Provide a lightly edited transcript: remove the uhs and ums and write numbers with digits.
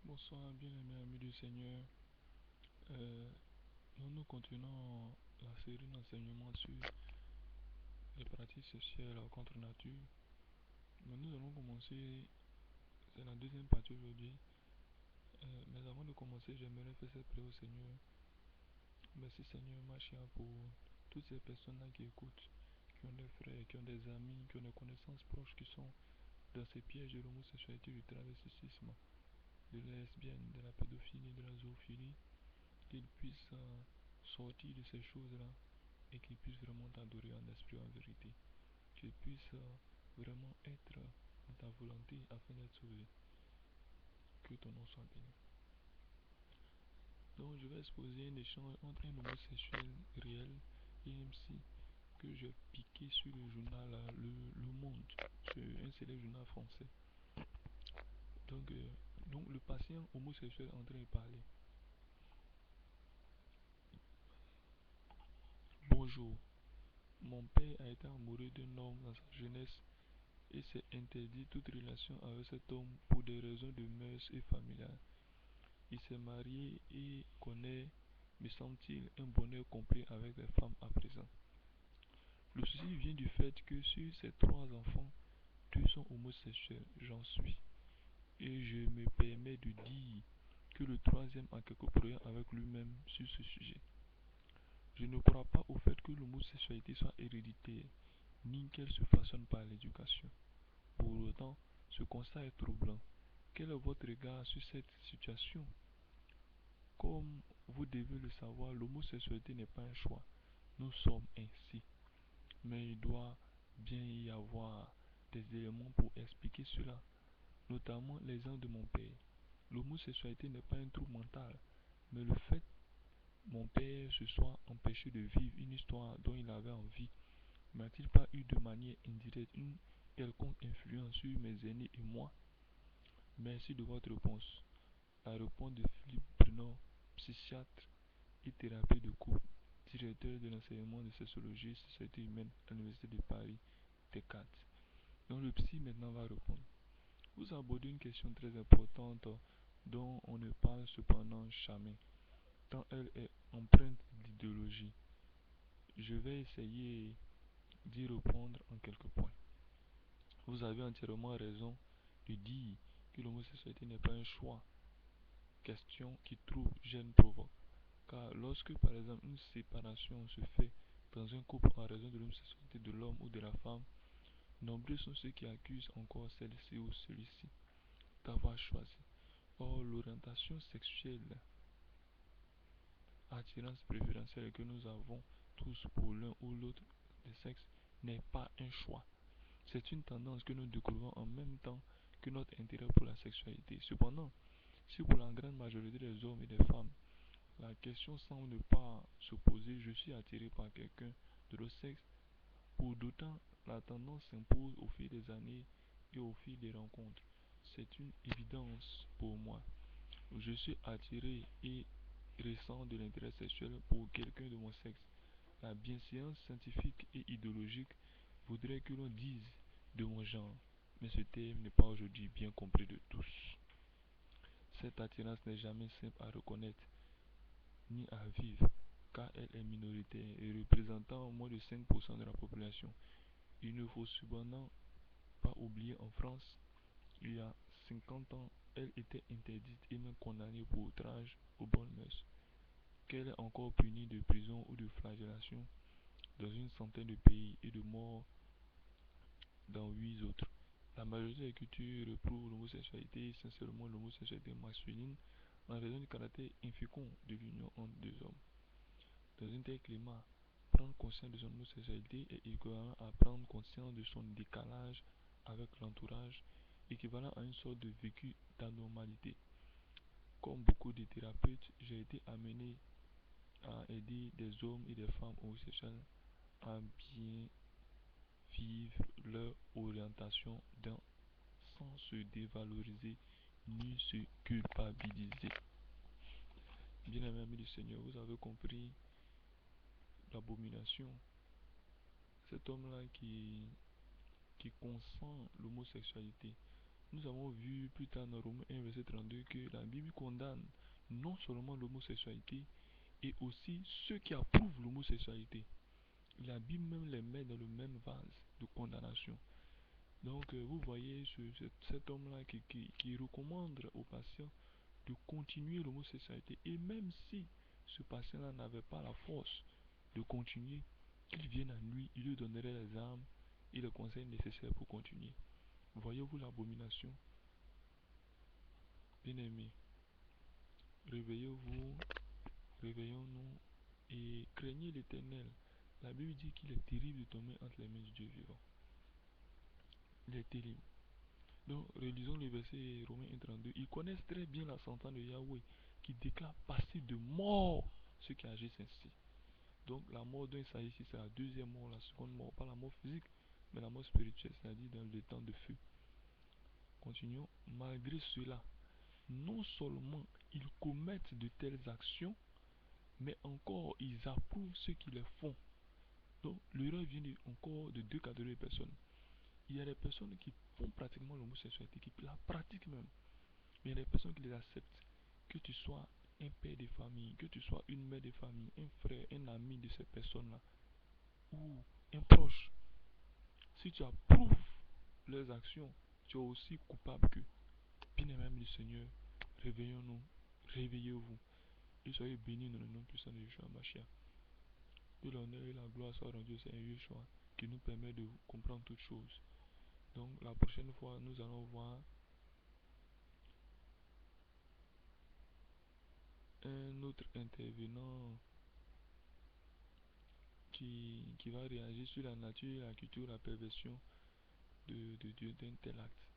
Bonsoir, bien-aimés amis du Seigneur. Euh, nous continuons la série d'enseignements sur les pratiques sexuelles contre nature. Mais nous allons commencer, c'est la deuxième partie aujourd'hui. Mais avant de commencer, j'aimerais faire cette prière au Seigneur. Merci Seigneur, ma chère, pour toutes ces personnes-là qui écoutent, qui ont des frères, qui ont des amis, qui ont des connaissances proches qui sont dans ces pièges de l'homosexualité, du travestisme, de la lesbienne, de la pédophilie, de la zoophilie, qu'ils puissent sortir de ces choses-là et qu'ils puissent vraiment t'adorer en esprit et en vérité. Qu'ils puissent vraiment être dans ta volonté afin d'être sauvés. Que ton nom soit béni. Donc je vais exposer un échange entre un homosexuel réel et un MC que j'ai piqué sur le journal Le Monde, sur un célèbre journal français. Donc, le patient homosexuel est en train de parler. Bonjour, mon père a été amoureux d'un homme dans sa jeunesse et s'est interdit toute relation avec cet homme pour des raisons de mœurs et familiales. Il s'est marié et connaît, me semble-t-il, un bonheur complet avec les femmes à présent. Le souci vient du fait que sur ses 3 enfants, 2 sont homosexuels, j'en suis. Et je me permets de dire que le troisième a quelques problèmes avec lui-même sur ce sujet. Je ne crois pas au fait que l'homosexualité soit héréditaire, ni qu'elle se façonne par l'éducation. Pour autant, ce constat est troublant. Quel est votre regard sur cette situation? Comme vous devez le savoir, l'homosexualité n'est pas un choix. Nous sommes ainsi. Mais il doit bien y avoir des éléments pour expliquer cela, notamment l'exemple de mon père. L'homosexualité n'est pas un trouble mental, mais le fait que mon père se soit empêché de vivre une histoire dont il avait envie, n'a-t-il pas eu de manière indirecte une quelconque influence sur mes aînés et moi? Merci de votre réponse. La réponse de Philippe Bruno, psychiatre et thérapeute de couple, directeur de l'enseignement de sexologie et société humaine à l'Université de Paris, Descartes. Donc le psy maintenant va répondre. Vous abordez une question très importante dont on ne parle cependant jamais, tant elle est empreinte d'idéologie. Je vais essayer d'y répondre en quelques points. Vous avez entièrement raison de dire que l'homosexualité n'est pas un choix, question qui trouble, gêne, provoque. Car lorsque par exemple une séparation se fait dans un couple en raison de l'homosexualité de l'homme ou de la femme, nombreux sont ceux qui accusent encore celle-ci ou celui-ci d'avoir choisi. Or, l'orientation sexuelle, attirance préférentielle que nous avons tous pour l'un ou l'autre des sexes n'est pas un choix. C'est une tendance que nous découvrons en même temps que notre intérêt pour la sexualité. Cependant, si pour la grande majorité des hommes et des femmes, la question semble ne pas se poser, je suis attiré par quelqu'un de l'autre sexe, pour d'autant, la tendance s'impose au fil des années et au fil des rencontres. C'est une évidence pour moi. Je suis attiré et ressens de l'intérêt sexuel pour quelqu'un de mon sexe. La bienséance scientifique et idéologique voudrait que l'on dise de mon genre, mais ce terme n'est pas aujourd'hui bien compris de tous. Cette attirance n'est jamais simple à reconnaître ni à vivre, car elle est minoritaire et représentant moins de 5% de la population. Il ne faut cependant pas oublier en France, il y a 50 ans, elle était interdite et même condamnée pour outrage aux bonnes mœurs, qu'elle est encore punie de prison ou de flagellation dans une centaine de pays et de mort dans 8 autres. La majorité des cultures reprouvent l'homosexualité, sincèrement l'homosexualité masculine, en raison du caractère infécond de l'union entre deux hommes. Dans un tel climat, prendre conscience de son homosexualité est équivalent à prendre conscience de son décalage avec l'entourage, équivalent à une sorte de vécu d'anormalité. Comme beaucoup de thérapeutes, j'ai été amené à aider des hommes et des femmes homosexuels à bien vivre leur orientation sans se dévaloriser ni se culpabiliser. Bien aimé du Seigneur, vous avez compris l'abomination. Cet homme-là qui consent l'homosexualité nous avons vu plus tard dans Romains 1, verset 32 que la Bible condamne non seulement l'homosexualité, et aussi ceux qui approuvent l'homosexualité. La Bible même les met dans le même vase de condamnation. Donc vous voyez cet homme-là qui recommande aux patients de continuer l'homosexualité. Et même si ce patient-là n'avait pas la force de continuer, qu'il vienne à lui, il lui donnerait les armes et les conseils nécessaires pour continuer. Voyez-vous l'abomination? Bien-aimés, réveillez-vous, réveillons-nous et craignez l'Éternel. La Bible dit qu'il est terrible de tomber entre les mains du Dieu vivant. Il est terrible. Donc, relisons le verset Romains 1,32. Ils connaissent très bien la sentence de Yahweh qui déclare passer de mort ceux qui agissent ainsi. Donc, la mort dont il s'agit ici, c'est la deuxième mort, la seconde mort, pas la mort physique, mais la mort spirituelle, c'est-à-dire dans le temps de feu. Continuons. Malgré cela, non seulement ils commettent de telles actions, mais encore ils approuvent ceux qui les font. Donc, l'erreur vient encore de deux catégories de personnes. Il y a des personnes qui font pratiquement l'homosexualité, qui la pratiquent même. Mais il y a des personnes qui les acceptent. Que tu sois un père de famille, que tu sois une mère de famille, un frère, un ami de ces personnes-là, ou un proche, si tu approuves leurs actions, tu es aussi coupable qu'eux. Bien-aimés du Seigneur, réveillons-nous, réveillez-vous, et soyez bénis dans le nom puissant de Yeshua Mashiach. Que l'honneur et la gloire soient rendus au Seigneur Yeshua, qui nous permet de comprendre toutes choses. Donc la prochaine fois, nous allons voir un autre intervenant qui va réagir sur la nature, la culture, la perversion de Dieu d'un tel acte.